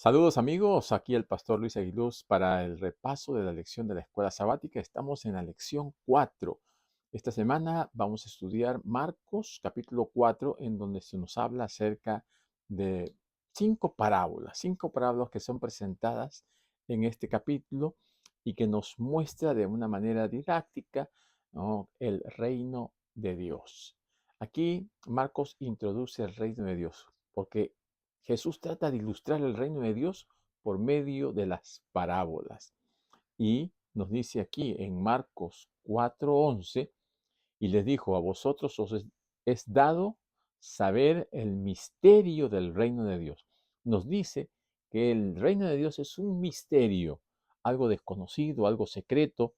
Saludos amigos, aquí el pastor Luis Aguiluz para el repaso de la lección de la escuela sabática. Estamos en la lección 4. Esta semana vamos a estudiar Marcos capítulo 4, en donde se nos habla acerca de cinco parábolas que son presentadas en este capítulo y que nos muestra de una manera didáctica, ¿no?, el reino de Dios. Aquí Marcos introduce el reino de Dios porque Jesús trata de ilustrar el reino de Dios por medio de las parábolas. Y nos dice aquí en Marcos 4:11, y les dijo, a vosotros os es dado saber el misterio del reino de Dios. Nos dice que el reino de Dios es un misterio, algo desconocido, algo secreto,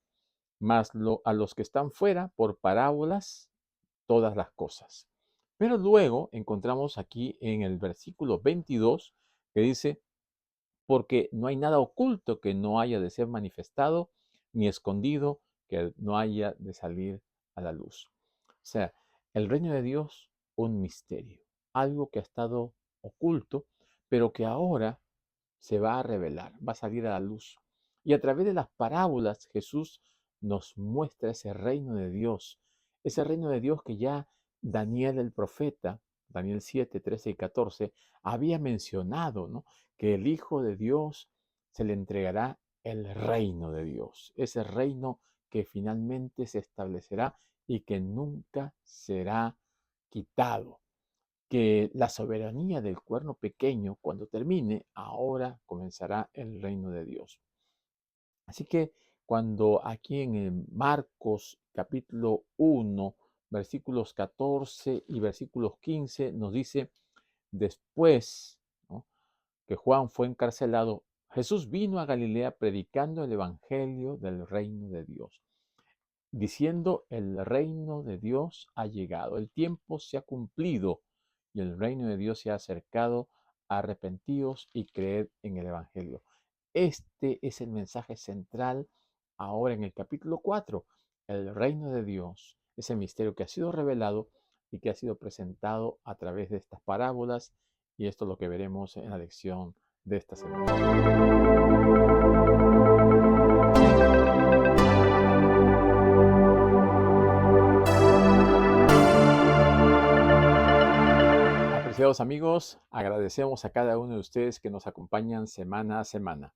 mas a los que están fuera, por parábolas, todas las cosas. Pero luego encontramos aquí en el versículo 22 que dice, porque no hay nada oculto que no haya de ser manifestado, ni escondido que no haya de salir a la luz. O sea, el reino de Dios, un misterio, algo que ha estado oculto, pero que ahora se va a revelar, va a salir a la luz. Y a través de las parábolas Jesús nos muestra ese reino de Dios que ya Daniel el profeta, Daniel 7, 13 y 14, había mencionado, ¿no?, que el Hijo de Dios se le entregará el reino de Dios, ese reino que finalmente se establecerá y que nunca será quitado, que la soberanía del cuerno pequeño, cuando termine, ahora comenzará el reino de Dios. Así que cuando aquí en el Marcos capítulo 1, versículos 14 y versículos 15 nos dice, después, ¿no?, que Juan fue encarcelado, Jesús vino a Galilea predicando el evangelio del reino de Dios, diciendo, el reino de Dios ha llegado, el tiempo se ha cumplido y el reino de Dios se ha acercado, arrepentíos y creed en el evangelio. Este es el mensaje central ahora en el capítulo 4, el reino de Dios, ese misterio que ha sido revelado y que ha sido presentado a través de estas parábolas, y esto es lo que veremos en la lección de esta semana. Apreciados amigos, agradecemos a cada uno de ustedes que nos acompañan semana a semana.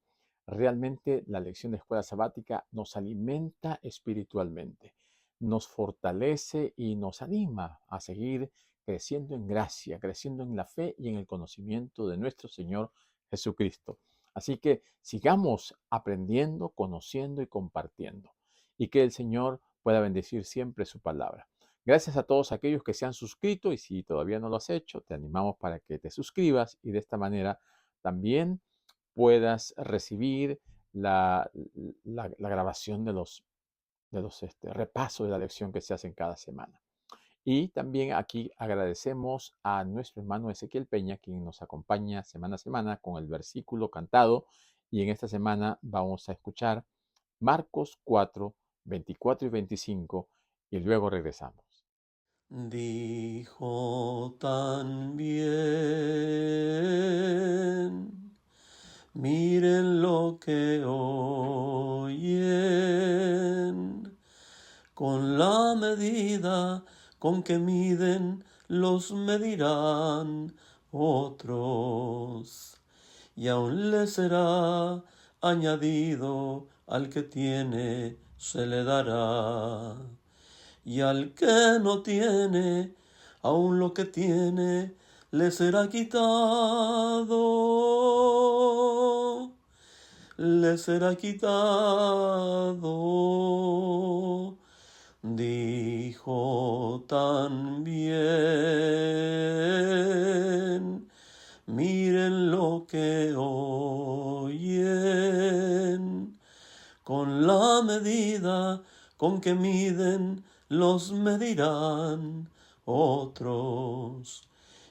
Realmente la lección de escuela sabática nos alimenta espiritualmente, nos fortalece y nos anima a seguir creciendo en gracia, creciendo en la fe y en el conocimiento de nuestro Señor Jesucristo. Así que sigamos aprendiendo, conociendo y compartiendo, y que el Señor pueda bendecir siempre su palabra. Gracias a todos aquellos que se han suscrito, y si todavía no lo has hecho, te animamos para que te suscribas y de esta manera también puedas recibir la grabación de los repasos de la lección que se hacen cada semana. Y también aquí agradecemos a nuestro hermano Ezequiel Peña, quien nos acompaña semana a semana con el versículo cantado. Y en esta semana vamos a escuchar Marcos 4, 24 y 25, y luego regresamos. Dijo también, miren lo que oyen, con la medida con que miden los medirán otros, y aún le será añadido, al que tiene se le dará. Y al que no tiene, aun lo que tiene le será quitado. Le será quitado. Dijo también, miren lo que oyen, con la medida con que miden los medirán otros,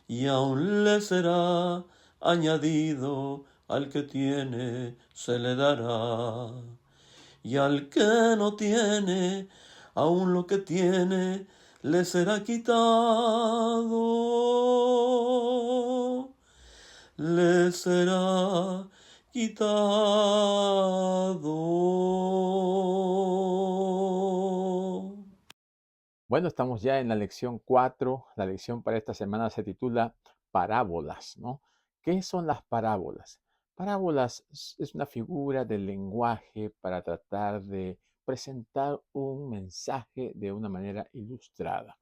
y aún le será añadido, al que tiene se le dará. Y al que no tiene, aún lo que tiene le será quitado. Le será quitado. Bueno, estamos ya en la lección 4. La lección para esta semana se titula Parábolas, ¿no? ¿Qué son las parábolas? Parábolas es una figura del lenguaje para tratar de presentar un mensaje de una manera ilustrada.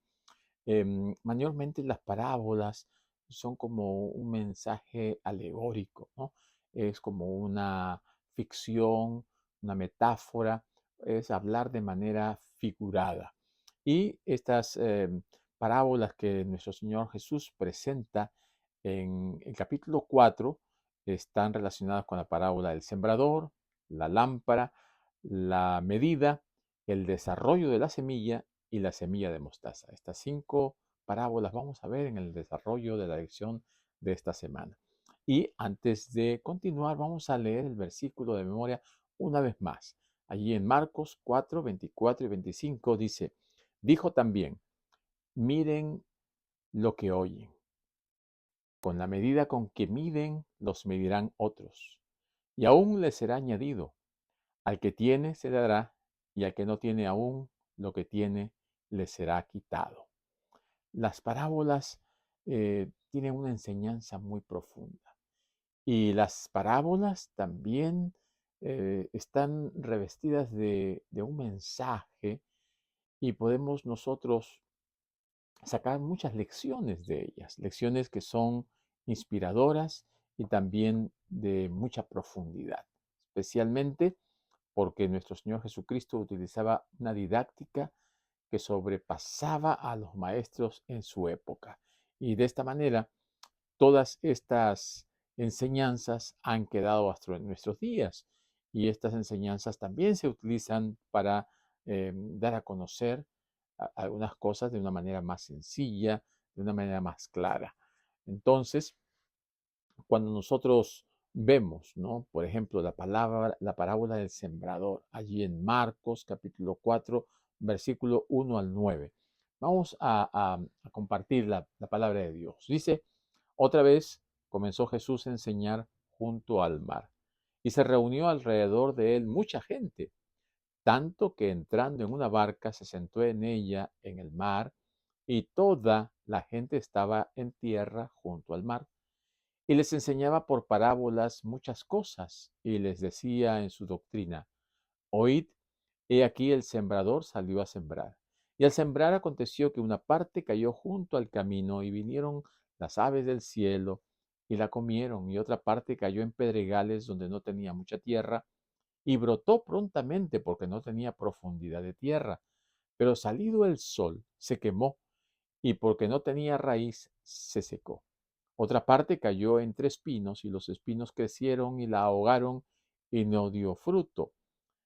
Mayormente las parábolas son como un mensaje alegórico, ¿no? Es como una ficción, una metáfora, es hablar de manera figurada. Y estas parábolas que nuestro Señor Jesús presenta en el capítulo 4 están relacionadas con la parábola del sembrador, la lámpara, la medida, el desarrollo de la semilla y la semilla de mostaza. Estas 5 parábolas vamos a ver en el desarrollo de la lección de esta semana. Y antes de continuar, vamos a leer el versículo de memoria una vez más. Allí en Marcos 4, 24 y 25 dice, dijo también, miren lo que oyen. Con la medida con que miden, los medirán otros. Y aún les será añadido. Al que tiene se le dará, y al que no tiene aún, lo que tiene le será quitado. Las parábolas tienen una enseñanza muy profunda. Y las parábolas también están revestidas de un mensaje y podemos nosotros sacar muchas lecciones de ellas, lecciones que son inspiradoras y también de mucha profundidad, especialmente porque nuestro Señor Jesucristo utilizaba una didáctica que sobrepasaba a los maestros en su época. Y de esta manera, todas estas enseñanzas han quedado hasta en nuestros días. Y estas enseñanzas también se utilizan para dar a conocer algunas cosas de una manera más sencilla, de una manera más clara. Entonces, cuando nosotros vemos, ¿no? Por ejemplo, la parábola del sembrador, allí en Marcos capítulo 4, versículo 1 al 9. Vamos a compartir la palabra de Dios. Dice, otra vez comenzó Jesús a enseñar junto al mar, y se reunió alrededor de él mucha gente, tanto que entrando en una barca se sentó en ella en el mar, y toda la gente estaba en tierra junto al mar. Y les enseñaba por parábolas muchas cosas, y les decía en su doctrina, oíd, he aquí el sembrador salió a sembrar. Y al sembrar aconteció que una parte cayó junto al camino, y vinieron las aves del cielo, y la comieron, y otra parte cayó en pedregales donde no tenía mucha tierra, y brotó prontamente porque no tenía profundidad de tierra. Pero salido el sol, se quemó, y porque no tenía raíz, se secó. Otra parte cayó entre espinos, y los espinos crecieron y la ahogaron, y no dio fruto.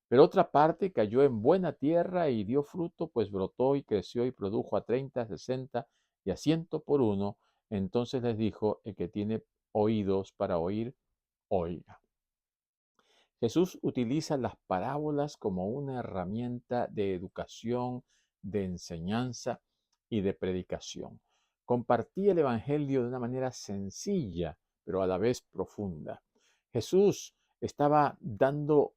Pero otra parte cayó en buena tierra y dio fruto, pues brotó y creció y produjo a 30, 60 y a 100 por uno. Entonces les dijo, el que tiene oídos para oír, oiga. Jesús utiliza las parábolas como una herramienta de educación, de enseñanza y de predicación. Compartía el Evangelio de una manera sencilla, pero a la vez profunda. Jesús estaba dando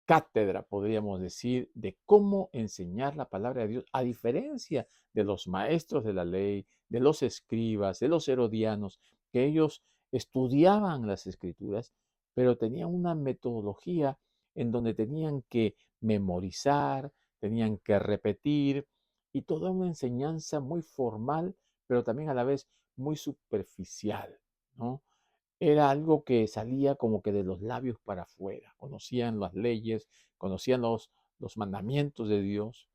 cátedra, podríamos decir, de cómo enseñar la palabra de Dios, a diferencia de los maestros de la ley, de los escribas, de los herodianos, que ellos estudiaban las escrituras, pero tenían una metodología en donde tenían que memorizar, tenían que repetir, y toda una enseñanza muy formal, pero también a la vez muy superficial, ¿no? Era algo que salía como que de los labios para afuera. Conocían las leyes, conocían los mandamientos de Dios,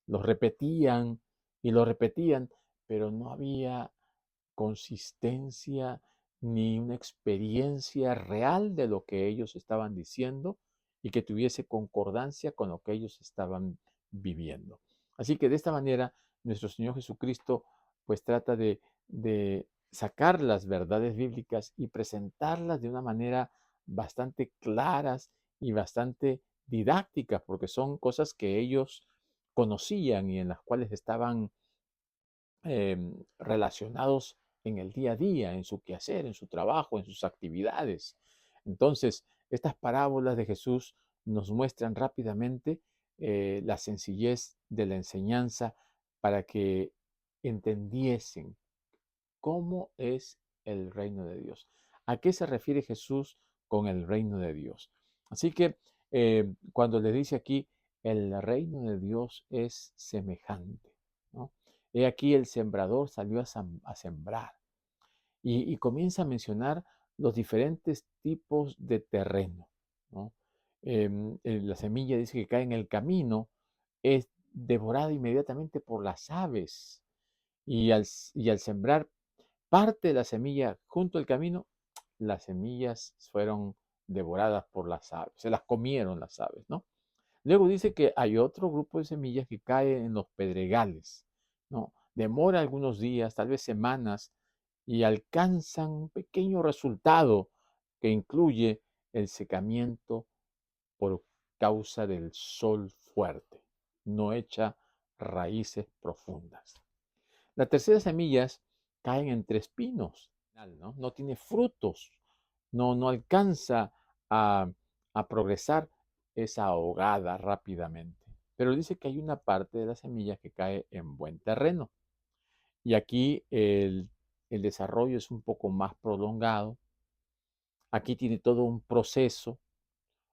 los repetían y lo repetían, pero no había consistencia ni una experiencia real de lo que ellos estaban diciendo y que tuviese concordancia con lo que ellos estaban viviendo. Así que de esta manera nuestro Señor Jesucristo pues trata de sacar las verdades bíblicas y presentarlas de una manera bastante claras y bastante didácticas, porque son cosas que ellos conocían y en las cuales estaban relacionados en el día a día, en su quehacer, en su trabajo, en sus actividades. Entonces, Estas parábolas de Jesús nos muestran rápidamente la sencillez de la enseñanza para que entendiesen cómo es el reino de Dios. ¿A qué se refiere Jesús con el reino de Dios? Así que cuando le dice aquí, el reino de Dios es semejante, ¿no? He aquí el sembrador salió a sembrar y comienza a mencionar los diferentes tipos de terreno, ¿no? La semilla dice que cae en el camino, es devorada inmediatamente por las aves y al sembrar parte de la semilla junto al camino, las semillas fueron devoradas por las aves, se las comieron las aves, ¿no? Luego dice que hay otro grupo de semillas que cae en los pedregales, ¿no? Demora algunos días, tal vez semanas, y alcanzan un pequeño resultado que incluye el secamiento por causa del sol fuerte. No echa raíces profundas. Las terceras semillas caen entre espinos, ¿no? No tiene frutos, no alcanza a, a progresar, es ahogada rápidamente. Pero dice que hay una parte de la semilla que cae en buen terreno. Y aquí el desarrollo es un poco más prolongado. Aquí tiene todo un proceso.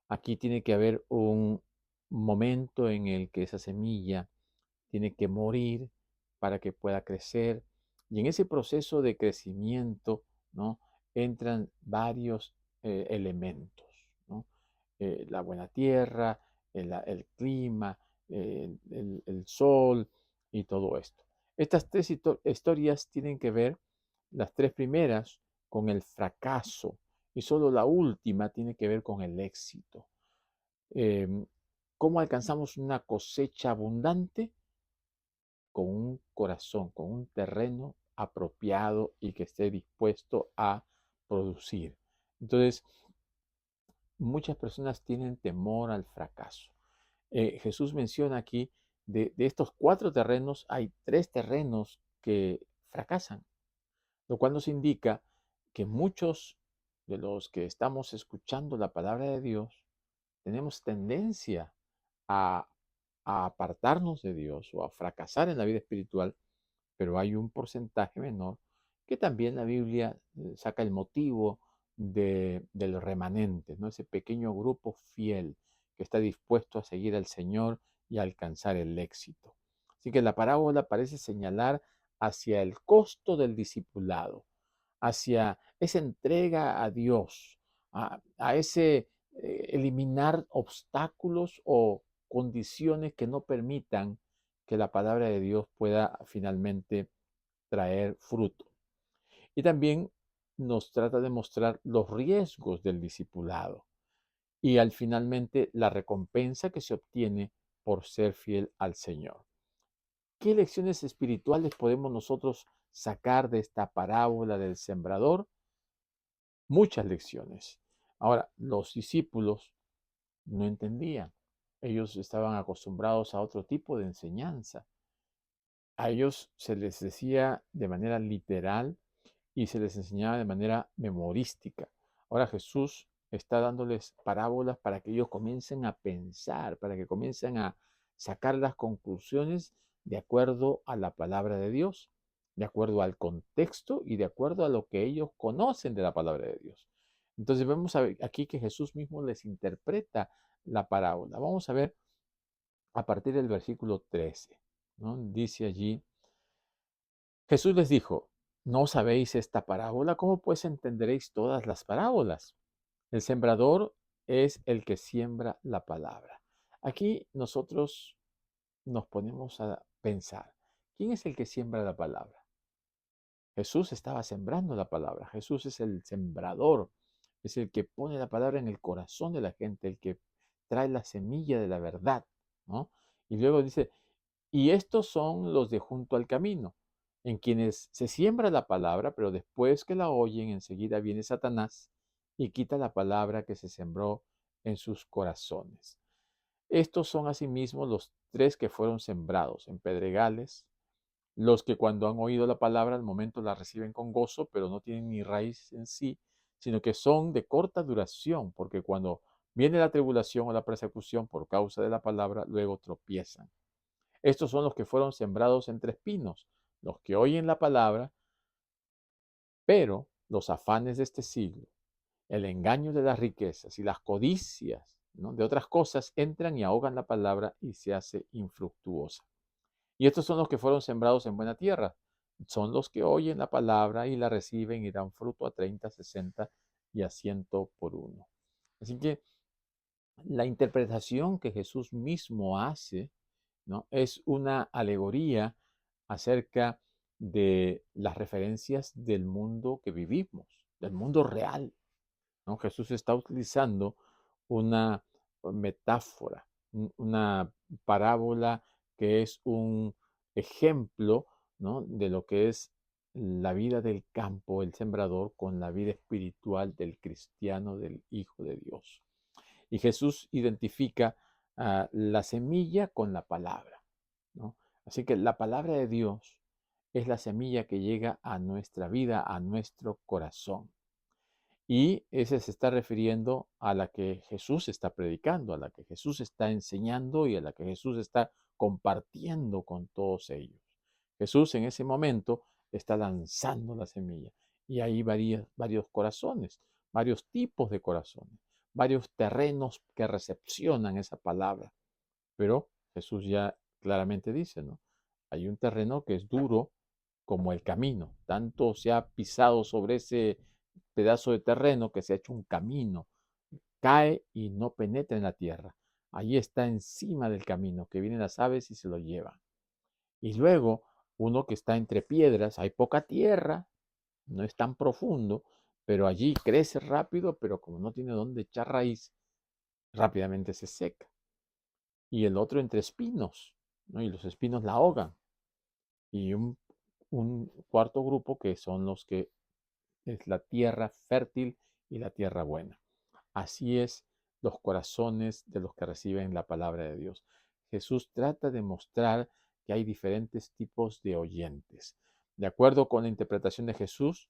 Aquí tiene que haber un momento en el que esa semilla tiene que morir para que pueda crecer. Y en ese proceso de crecimiento, ¿no? Entran varios elementos, ¿no? La buena tierra, el clima, el sol y todo esto. Estas tres historias tienen que ver, las tres primeras, con el fracaso y solo la última tiene que ver con el éxito. Em, ¿Cómo alcanzamos una cosecha abundante? Con un corazón, con un terreno apropiado y que esté dispuesto a producir. Entonces, muchas personas tienen temor al fracaso. Jesús menciona aquí, de estos cuatro terrenos, hay tres terrenos que fracasan, lo cual nos indica que muchos de los que estamos escuchando la palabra de Dios tenemos tendencia a, a apartarnos de Dios o a fracasar en la vida espiritual, pero hay un porcentaje menor que también la Biblia saca el motivo del remanente, ¿no? Ese pequeño grupo fiel que está dispuesto a seguir al Señor y a alcanzar el éxito. Así que la parábola parece señalar hacia el costo del discipulado, hacia esa entrega a Dios, a ese eliminar obstáculos o condiciones que no permitan que la palabra de Dios pueda finalmente traer fruto. Y también nos trata de mostrar los riesgos del discipulado y al finalmente la recompensa que se obtiene por ser fiel al Señor. ¿Qué lecciones espirituales podemos nosotros sacar de esta parábola del sembrador? Muchas lecciones. Ahora, los discípulos no entendían. Ellos estaban acostumbrados a otro tipo de enseñanza. A ellos se les decía de manera literal y se les enseñaba de manera memorística. Ahora Jesús está dándoles parábolas para que ellos comiencen a pensar, para que comiencen a sacar las conclusiones de acuerdo a la palabra de Dios, de acuerdo al contexto y de acuerdo a lo que ellos conocen de la palabra de Dios. Entonces vemos aquí que Jesús mismo les interpreta la parábola. Vamos a ver a partir del versículo 13, ¿no? Dice allí, Jesús les dijo, ¿no sabéis esta parábola? ¿Cómo pues entenderéis todas las parábolas? El sembrador es el que siembra la palabra. Aquí nosotros nos ponemos a pensar, ¿quién es el que siembra la palabra? Jesús estaba sembrando la palabra. Jesús es el sembrador, es el que pone la palabra en el corazón de la gente, el que trae la semilla de la verdad, ¿no? Y luego dice, y estos son los de junto al camino, en quienes se siembra la palabra, pero después que la oyen, enseguida viene Satanás y quita la palabra que se sembró en sus corazones. Estos son asimismo los tres que fueron sembrados en pedregales, los que cuando han oído la palabra al momento la reciben con gozo, pero no tienen ni raíz en sí, sino que son de corta duración, porque cuando viene la tribulación o la persecución por causa de la palabra, luego tropiezan. Estos son los que fueron sembrados entre espinos, los que oyen la palabra, pero los afanes de este siglo, el engaño de las riquezas y las codicias, ¿no?, de otras cosas entran y ahogan la palabra y se hace infructuosa. Y estos son los que fueron sembrados en buena tierra. Son los que oyen la palabra y la reciben y dan fruto a 30, 60 y a 100 por uno. Así que la interpretación que Jesús mismo hace, ¿no?, es una alegoría acerca de las referencias del mundo que vivimos, del mundo real, ¿no? Jesús está utilizando una metáfora, una parábola que es un ejemplo, ¿no?, de lo que es la vida del campo, el sembrador, con la vida espiritual del cristiano, del Hijo de Dios. Y Jesús identifica la semilla con la palabra, ¿no? Así que la palabra de Dios es la semilla que llega a nuestra vida, a nuestro corazón. Y ese se está refiriendo a la que Jesús está predicando, a la que Jesús está enseñando y a la que Jesús está compartiendo con todos ellos. Jesús en ese momento está lanzando la semilla y hay varios corazones, varios tipos de corazones, varios terrenos que recepcionan esa palabra. Pero Jesús ya claramente dice, ¿no? Hay un terreno que es duro como el camino. Tanto se ha pisado sobre ese pedazo de terreno que se ha hecho un camino. Cae y no penetra en la tierra. Allí está encima del camino, que vienen las aves y se lo llevan. Y luego, uno que está entre piedras, hay poca tierra, no es tan profundo, pero allí crece rápido, pero como no tiene dónde echar raíz, rápidamente se seca. Y el otro entre espinos, ¿no? Y los espinos la ahogan. Y un cuarto grupo que son los que es la tierra fértil y la tierra buena. Así es los corazones de los que reciben la palabra de Dios. Jesús trata de mostrar que hay diferentes tipos de oyentes. De acuerdo con la interpretación de Jesús,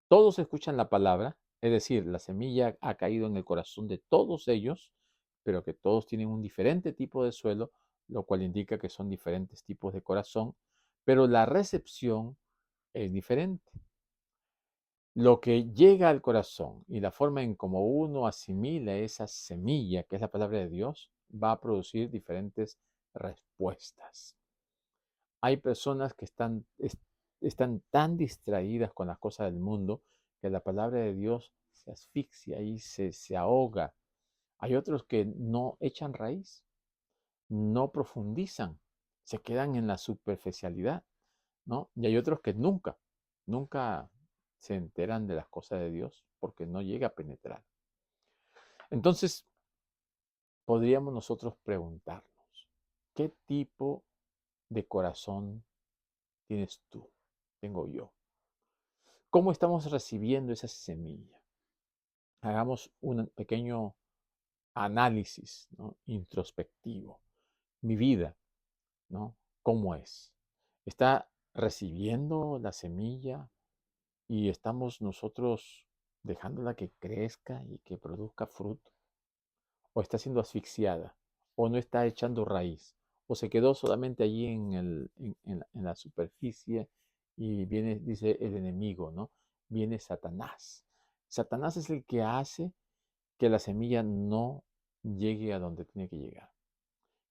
todos escuchan la palabra, es decir, la semilla ha caído en el corazón de todos ellos, pero que todos tienen un diferente tipo de suelo, lo cual indica que son diferentes tipos de corazón, pero la recepción es diferente. Lo que llega al corazón y la forma en cómo uno asimila esa semilla, que es la palabra de Dios, va a producir diferentes respuestas. Hay personas que están tan distraídas con las cosas del mundo que la palabra de Dios se asfixia y se ahoga. Hay otros que no echan raíz, no profundizan, se quedan en la superficialidad, ¿no? Y hay otros que nunca se enteran de las cosas de Dios porque no llega a penetrar. Entonces, podríamos nosotros preguntarnos, ¿qué tipo de corazón tienes tú? Tengo yo. ¿Cómo estamos recibiendo esa semilla? Hagamos un pequeño análisis, ¿no?, introspectivo. Mi vida, ¿no? ¿Cómo es? ¿Está recibiendo la semilla y estamos nosotros dejándola que crezca y que produzca fruto? ¿O está siendo asfixiada? ¿O no está echando raíz? ¿O se quedó solamente allí en la superficie y viene, dice el enemigo, ¿no? Viene Satanás. Satanás es el que hace que la semilla no llegue a donde tiene que llegar,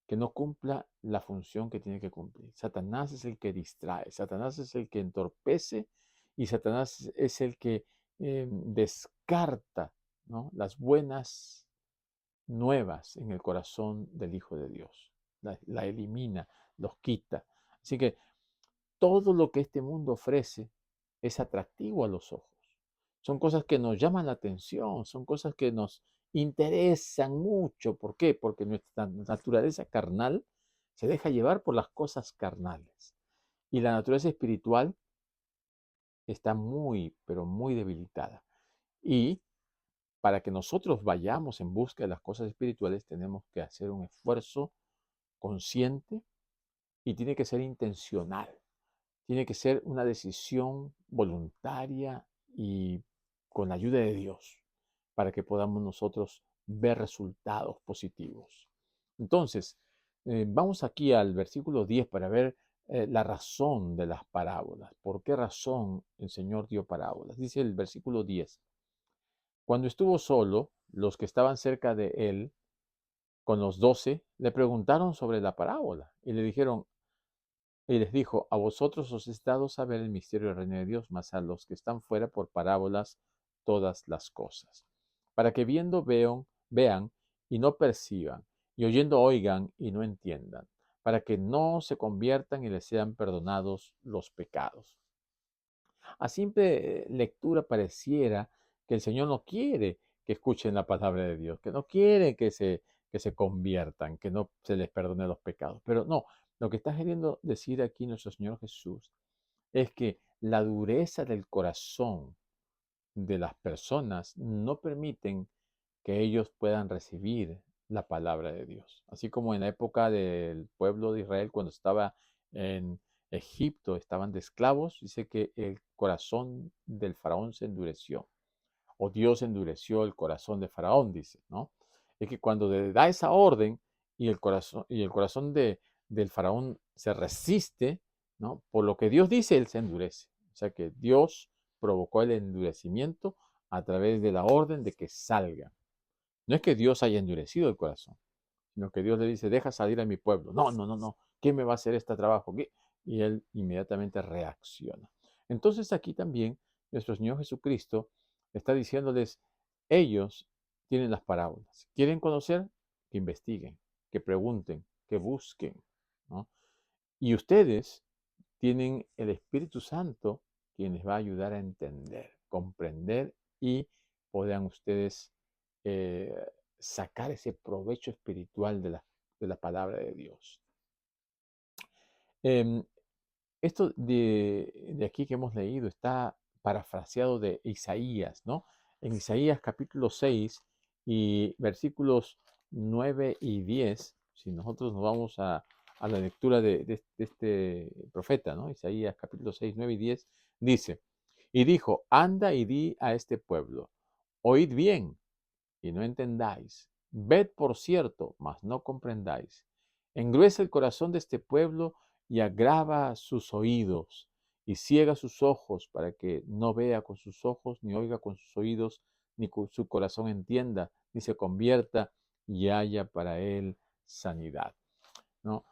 que no cumpla la función que tiene que cumplir. Satanás es el que distrae, Satanás es el que entorpece y Satanás es el que descarta, ¿no?, las buenas nuevas en el corazón del Hijo de Dios. La elimina, los quita. Así que todo lo que este mundo ofrece es atractivo a los ojos. Son cosas que nos llaman la atención, son cosas que nos interesan mucho. ¿Por qué? Porque nuestra naturaleza carnal se deja llevar por las cosas carnales. Y la naturaleza espiritual está muy, pero muy debilitada. Y para que nosotros vayamos en busca de las cosas espirituales, tenemos que hacer un esfuerzo consciente y tiene que ser intencional. Tiene que ser una decisión voluntaria y con la ayuda de Dios para que podamos nosotros ver resultados positivos. Entonces, vamos aquí al versículo 10 para ver la razón de las parábolas. ¿Por qué razón el Señor dio parábolas? Dice el versículo 10. Cuando estuvo solo, los que estaban cerca de él, con los 12, le preguntaron sobre la parábola y le dijeron, y les dijo, a vosotros os es dado saber el misterio del reino de Dios, mas a los que están fuera por parábolas todas las cosas, para que viendo vean y no perciban, y oyendo oigan y no entiendan, para que no se conviertan y les sean perdonados los pecados. A simple lectura pareciera que el Señor no quiere que escuchen la palabra de Dios, que no quiere que se conviertan, que no se les perdone los pecados. Pero no, lo que está queriendo decir aquí nuestro Señor Jesús es que la dureza del corazón de las personas no permiten que ellos puedan recibir la palabra de Dios. Así como en la época del pueblo de Israel, cuando estaba en Egipto, estaban de esclavos, dice que el corazón del faraón se endureció, o Dios endureció el corazón de faraón, dice, ¿no? Es que cuando le da esa orden y el corazón del faraón se resiste, ¿no? Por lo que Dios dice, él se endurece. O sea que Dios provocó el endurecimiento a través de la orden de que salga. No es que Dios haya endurecido el corazón, sino que Dios le dice, deja salir a mi pueblo. No, no, no, no. ¿Quién me va a hacer este trabajo? ¿Qué? Y él inmediatamente reacciona. Entonces aquí también nuestro Señor Jesucristo está diciéndoles, ellos tienen las parábolas. ¿Quieren conocer? Que investiguen, que pregunten, que busquen, ¿no? Y ustedes tienen el Espíritu Santo quien les va a ayudar a entender, comprender y puedan ustedes eh, sacar ese provecho espiritual de la palabra de Dios. Em, Esto de aquí que hemos leído está parafraseado de Isaías, ¿no? En Isaías capítulo 6 y versículos 9 y 10, si nosotros nos vamos a la lectura de este profeta, ¿no? Isaías capítulo 6, 9 y 10, dice, y dijo, anda y di a este pueblo, oíd bien y no entendáis. Ved por cierto, mas no comprendáis. Engruesa el corazón de este pueblo y agrava sus oídos y ciega sus ojos para que no vea con sus ojos, ni oiga con sus oídos, ni con su corazón entienda, ni se convierta y haya para él sanidad. ¿No?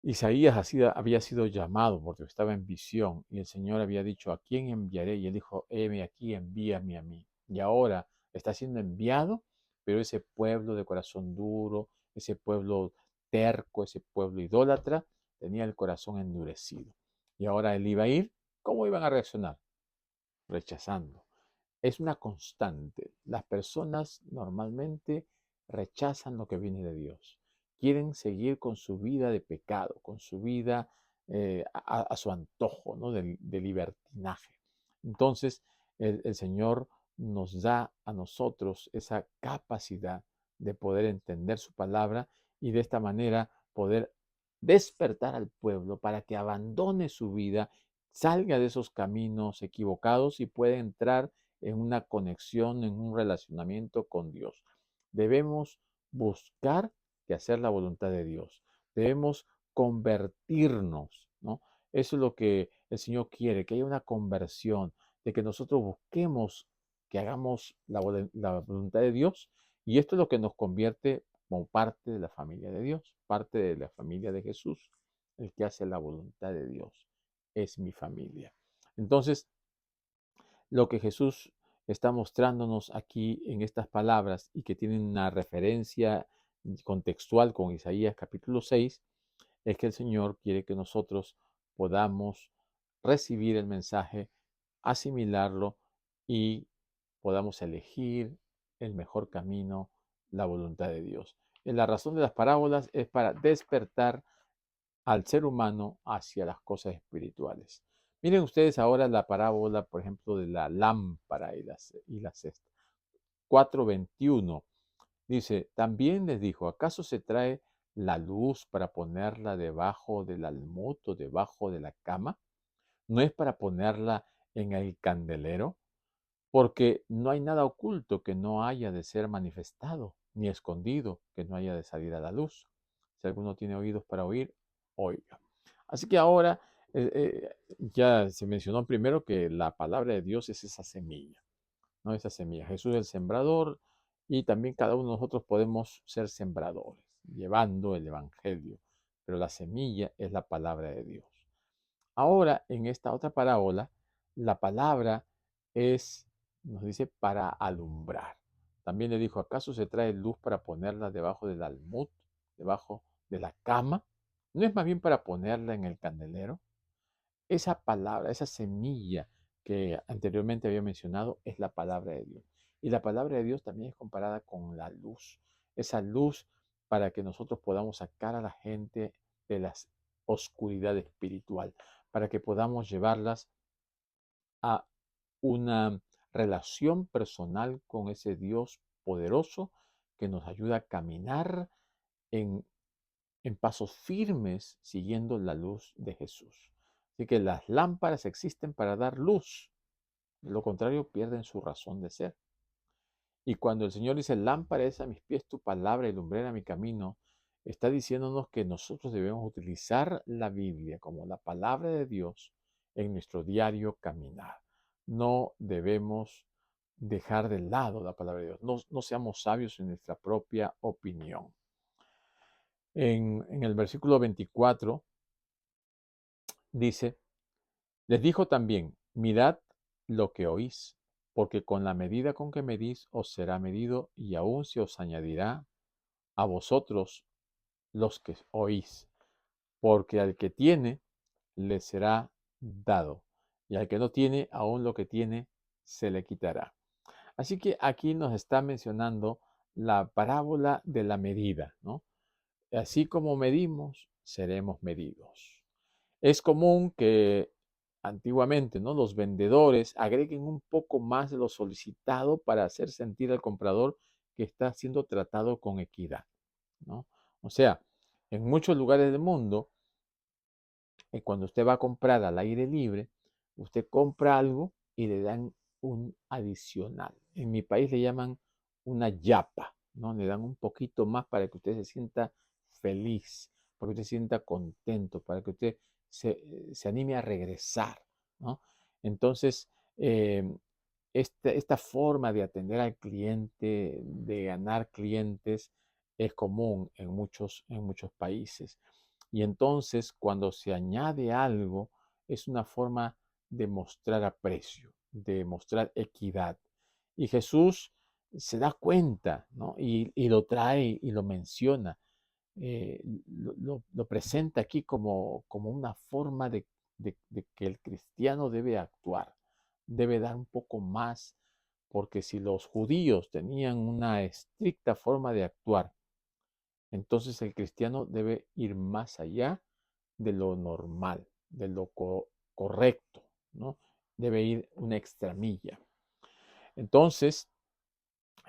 Isaías había sido llamado porque estaba en visión y el Señor había dicho, ¿a quién enviaré? Y él dijo, heme aquí, envíame a mí. Y ahora está siendo enviado, pero ese pueblo de corazón duro, ese pueblo terco, ese pueblo idólatra, tenía el corazón endurecido. Y ahora él iba a ir, ¿cómo iban a reaccionar? Rechazando. Es una constante. Las personas normalmente rechazan lo que viene de Dios. Quieren seguir con su vida de pecado, con su vida a su antojo, ¿no? De libertinaje. Entonces, el Señor nos da a nosotros esa capacidad de poder entender su palabra y de esta manera poder despertar al pueblo para que abandone su vida, salga de esos caminos equivocados y pueda entrar en una conexión, en un relacionamiento con Dios. Debemos buscar que hacer la voluntad de Dios. Debemos convertirnos, ¿no? Eso es lo que el Señor quiere, que haya una conversión, de que nosotros busquemos que hagamos la voluntad de Dios. Y esto es lo que nos convierte como parte de la familia de Dios, parte de la familia de Jesús. El que hace la voluntad de Dios es mi familia. Entonces, lo que Jesús está mostrándonos aquí en estas palabras y que tienen una referencia contextual con Isaías capítulo 6, es que el Señor quiere que nosotros podamos recibir el mensaje, asimilarlo y podamos elegir el mejor camino, la voluntad de Dios. La razón de las parábolas es para despertar al ser humano hacia las cosas espirituales. Miren ustedes ahora la parábola, por ejemplo, de la lámpara y la cesta. 4:21 dice, también les dijo, ¿acaso se trae la luz para ponerla debajo del almud o debajo de la cama? ¿No es para ponerla en el candelero? porque no hay nada oculto que no haya de ser manifestado, ni escondido que no haya de salir a la luz. Si alguno tiene oídos para oír, oiga. Así que ahora ya se mencionó primero que la palabra de Dios es esa semilla, ¿no? Esa semilla. Jesús es el sembrador y también cada uno de nosotros podemos ser sembradores, llevando el Evangelio. Pero la semilla es la palabra de Dios. Ahora, en esta otra parábola, la palabra es, nos dice, para alumbrar. También le dijo, ¿acaso se trae luz para ponerla debajo del almud, debajo de la cama? ¿No es más bien para ponerla en el candelero? Esa palabra, esa semilla que anteriormente había mencionado, es la palabra de Dios. Y la palabra de Dios también es comparada con la luz. Esa luz para que nosotros podamos sacar a la gente de la oscuridad espiritual, para que podamos llevarlas a una relación personal con ese Dios poderoso que nos ayuda a caminar en pasos firmes siguiendo la luz de Jesús. Así que las lámparas existen para dar luz, de lo contrario pierden su razón de ser. Y cuando el Señor dice, lámpara es a mis pies tu palabra y lumbrera mi camino, está diciéndonos que nosotros debemos utilizar la Biblia como la palabra de Dios en nuestro diario caminar. No debemos dejar de lado la palabra de Dios. No seamos sabios en nuestra propia opinión. En el versículo 24 dice, les dijo también, mirad lo que oís, porque con la medida con que medís os será medido y aún se os añadirá a vosotros los que oís, porque al que tiene le será dado, y al que no tiene, aún lo que tiene se le quitará. Así que aquí nos está mencionando la parábola de la medida, ¿no? Así como medimos, seremos medidos. Es común que antiguamente, ¿no?, los vendedores agreguen un poco más de lo solicitado para hacer sentir al comprador que está siendo tratado con equidad, ¿no? O sea, en muchos lugares del mundo, cuando usted va a comprar al aire libre, usted compra algo y le dan un adicional. En mi país le llaman una yapa, ¿no? Le dan un poquito más para que usted se sienta feliz, para que usted se sienta contento, para que usted se anime a regresar, ¿no? Entonces, eh, esta forma de atender al cliente, de ganar clientes, es común en muchos países. Y entonces, cuando se añade algo, es una forma de mostrar aprecio, de mostrar equidad. Y Jesús se da cuenta, ¿no? Y lo trae y lo menciona. Lo presenta aquí como una forma de que el cristiano debe actuar, debe dar un poco más, porque si los judíos tenían una estricta forma de actuar, entonces el cristiano debe ir más allá de lo normal, de lo correcto, ¿no? Debe ir una extramilla. Entonces,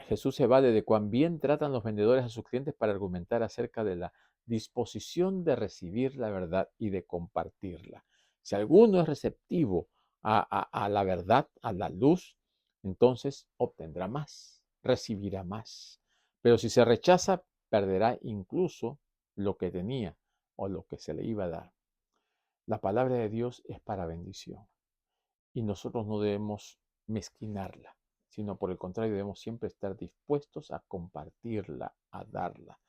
Jesús se vale de cuán bien tratan los vendedores a sus clientes para argumentar acerca de la disposición de recibir la verdad y de compartirla. Si alguno es receptivo a la verdad, a la luz, entonces obtendrá más, recibirá más. Pero si se rechaza, perderá incluso lo que tenía o lo que se le iba a dar. La palabra de Dios es para bendición y nosotros no debemos mezquinarla, sino por el contrario debemos siempre estar dispuestos a compartirla, a darla.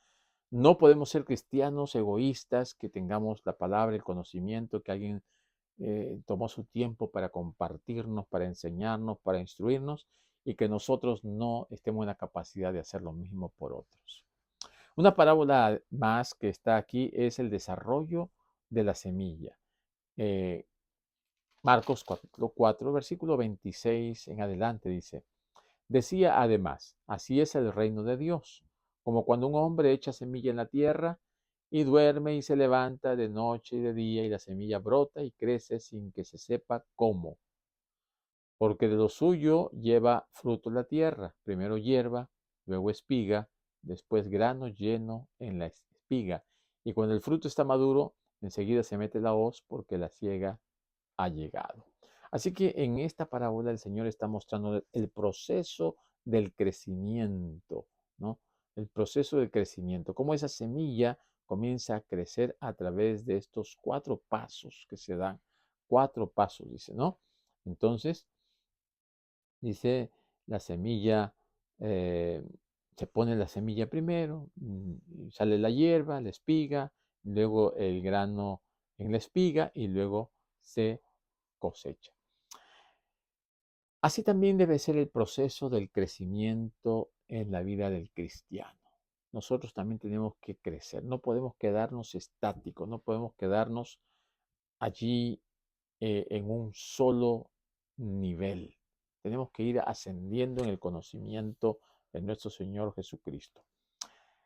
No podemos ser cristianos egoístas, que tengamos la palabra, el conocimiento, que alguien tomó su tiempo para compartirnos, para enseñarnos, para instruirnos, y que nosotros no estemos en la capacidad de hacer lo mismo por otros. Una parábola más que está aquí es el desarrollo de la semilla. Eh, Marcos capítulo 4, versículo 26 en adelante dice, decía además, así es el reino de Dios, como cuando un hombre echa semilla en la tierra y duerme y se levanta de noche y de día y la semilla brota y crece sin que se sepa cómo, porque de lo suyo lleva fruto la tierra, primero hierba, luego espiga, después grano lleno en la espiga, y cuando el fruto está maduro, enseguida se mete la hoz porque la siega ha llegado. Así que en esta parábola el Señor está mostrando el proceso del crecimiento, ¿no? El proceso del crecimiento, cómo esa semilla comienza a crecer a través de estos 4 pasos que se dan. 4 pasos, dice, ¿no? Entonces, dice la semilla, eh, se pone la semilla primero, y sale la hierba, la espiga, luego el grano en la espiga y luego se cosecha. Así también debe ser el proceso del crecimiento en la vida del cristiano. Nosotros también tenemos que crecer, no podemos quedarnos estáticos, no podemos quedarnos allí en un solo nivel. Tenemos que ir ascendiendo en el conocimiento de nuestro Señor Jesucristo.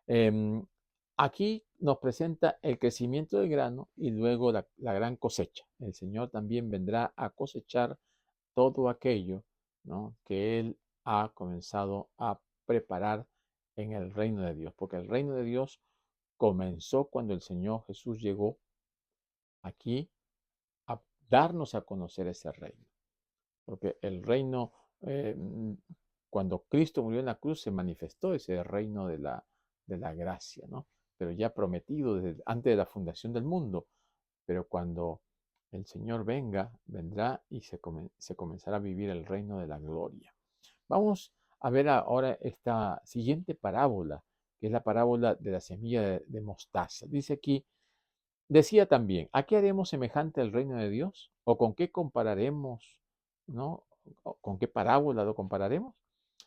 Em, Aquí nos presenta el crecimiento del grano y luego la gran cosecha. El Señor también vendrá a cosechar todo aquello, ¿no?, que Él ha comenzado a preparar en el reino de Dios, porque el reino de Dios comenzó cuando el Señor Jesús llegó aquí a darnos a conocer ese reino, porque el reino, eh, mm, cuando Cristo murió en la cruz, se manifestó ese reino de la gracia, ¿no? Pero ya prometido desde antes de la fundación del mundo. Pero cuando el Señor vendrá y se comenzará a vivir el reino de la gloria. Vamos a ver ahora esta siguiente parábola, que es la parábola de la semilla de mostaza. Dice aquí, decía también, ¿a qué haremos semejante el reino de Dios? ¿O con qué compararemos, no? ¿O con qué parábola lo compararemos?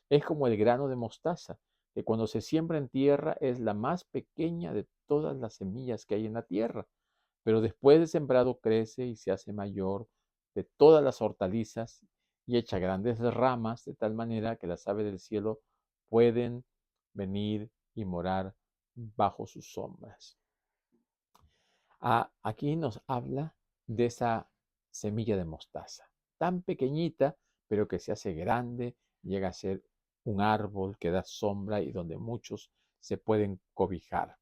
Es como el grano de mostaza, que cuando se siembra en tierra es la más pequeña de todas las semillas que hay en la tierra, pero después de sembrado crece y se hace mayor de todas las hortalizas y echa grandes ramas de tal manera que las aves del cielo pueden venir y morar bajo sus sombras. Aquí nos habla de esa semilla de mostaza, tan pequeñita, pero que se hace grande, llega a ser un árbol que da sombra y donde muchos se pueden cobijar.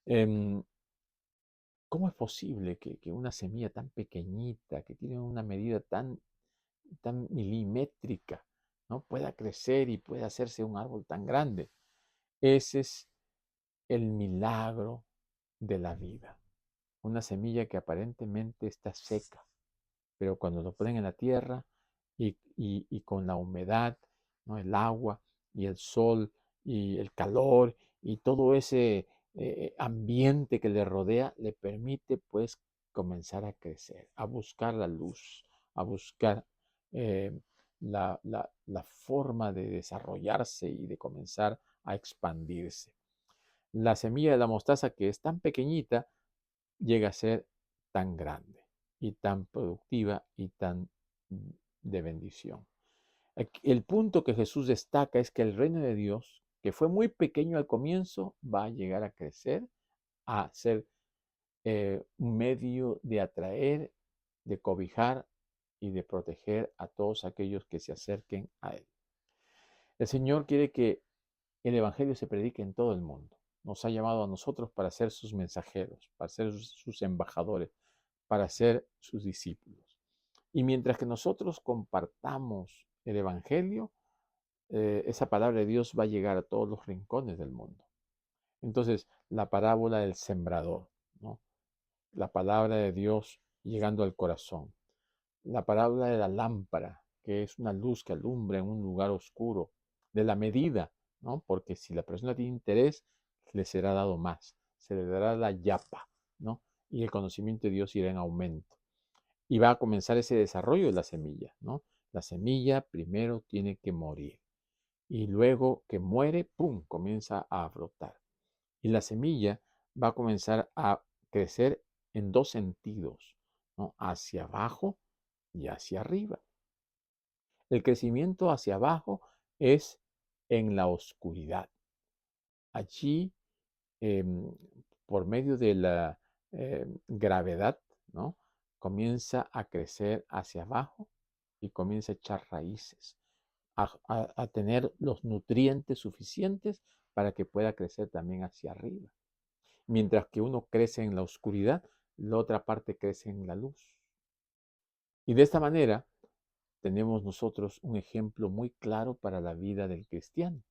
Em, ¿Cómo es posible que una semilla tan pequeñita, que tiene una medida tan milimétrica, ¿no?, pueda crecer y pueda hacerse un árbol tan grande? Ese es el milagro de la vida. Una semilla que aparentemente está seca, pero cuando lo ponen en la tierra y con la humedad, ¿no?, el agua y el sol y el calor y todo ese ambiente que le rodea, le permite pues comenzar a crecer, a buscar la luz, a buscar eh, la forma de desarrollarse y de comenzar a expandirse. La semilla de la mostaza, que es tan pequeñita, llega a ser tan grande y tan productiva y tan de bendición. El punto que Jesús destaca es que el reino de Dios, que fue muy pequeño al comienzo, va a llegar a crecer, a ser un medio de atraer, de cobijar y de proteger a todos aquellos que se acerquen a Él. El Señor quiere que el Evangelio se predique en todo el mundo. Nos ha llamado a nosotros para ser sus mensajeros, para ser sus embajadores, para ser sus discípulos. Y mientras que nosotros compartamos el Evangelio, esa palabra de Dios va a llegar a todos los rincones del mundo. Entonces, la parábola del sembrador, ¿no?, la palabra de Dios llegando al corazón. La parábola de la lámpara, que es una luz que alumbra en un lugar oscuro, de la medida, ¿no? Porque si la persona tiene interés, le será dado más, se le dará la yapa, ¿no? Y el conocimiento de Dios irá en aumento. Y va a comenzar ese desarrollo de la semilla, ¿no? La semilla primero tiene que morir y luego que muere, ¡pum!, comienza a brotar. Y la semilla va a comenzar a crecer en 2 sentidos, ¿no?, hacia abajo y hacia arriba. El crecimiento hacia abajo es en la oscuridad. Allí, em, por medio de la gravedad, ¿no?, comienza a crecer hacia abajo y comienza a echar raíces, a tener los nutrientes suficientes para que pueda crecer también hacia arriba. Mientras que uno crece en la oscuridad, la otra parte crece en la luz. Y de esta manera tenemos nosotros un ejemplo muy claro para la vida del cristiano.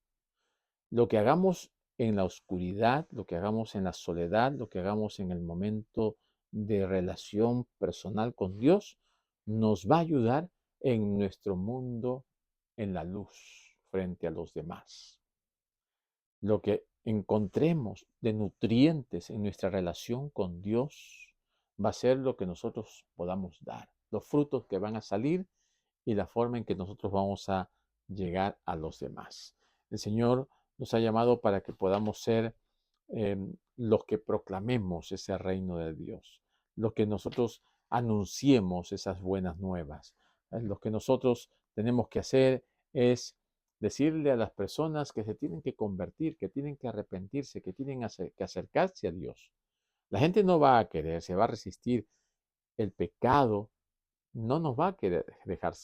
Lo que hagamos en la oscuridad, lo que hagamos en la soledad, lo que hagamos en el momento de relación personal con Dios, nos va a ayudar en nuestro mundo en la luz frente a los demás. Lo que encontremos de nutrientes en nuestra relación con Dios va a ser lo que nosotros podamos dar, los frutos que van a salir y la forma en que nosotros vamos a llegar a los demás. El Señor nos ha llamado para que podamos ser los que proclamemos ese reino de Dios, los que nosotros anunciemos esas buenas nuevas. Lo que nosotros tenemos que hacer es decirle a las personas que se tienen que convertir, que tienen que arrepentirse, que tienen que acercarse a Dios. La gente no va a querer, se va a resistir. El pecado no nos va a querer dejar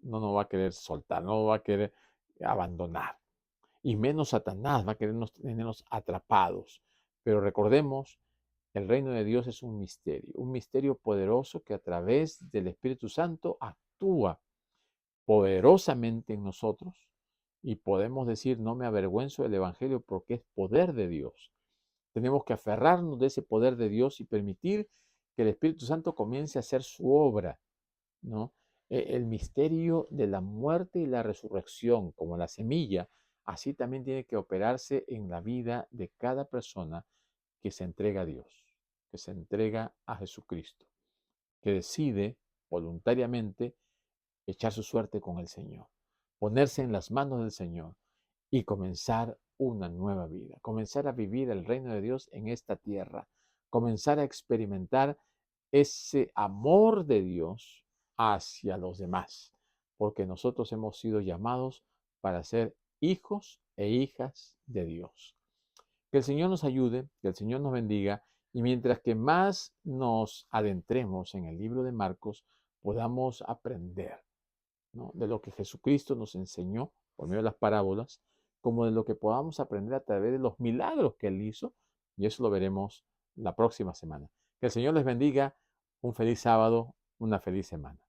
no nos va a querer soltar, no nos va a querer abandonar. Y menos Satanás va a querernos tenernos atrapados. Pero recordemos, el reino de Dios es un misterio poderoso que a través del Espíritu Santo actúa poderosamente en nosotros y podemos decir, no me avergüenzo del Evangelio porque es poder de Dios. Tenemos que aferrarnos de ese poder de Dios y permitir que el Espíritu Santo comience a hacer su obra, ¿no? El misterio de la muerte y la resurrección, como la semilla, así también tiene que operarse en la vida de cada persona que se entrega a Dios, que se entrega a Jesucristo, que decide voluntariamente echar su suerte con el Señor, ponerse en las manos del Señor y comenzar una nueva vida, comenzar a vivir el reino de Dios en esta tierra, comenzar a experimentar ese amor de Dios hacia los demás, porque nosotros hemos sido llamados para ser hijos e hijas de Dios. Que el Señor nos ayude, que el Señor nos bendiga y mientras que más nos adentremos en el libro de Marcos, podamos aprender, ¿no?, de lo que Jesucristo nos enseñó por medio de las parábolas, como de lo que podamos aprender a través de los milagros que Él hizo, y eso lo veremos la próxima semana. Que el Señor les bendiga, un feliz sábado, una feliz semana.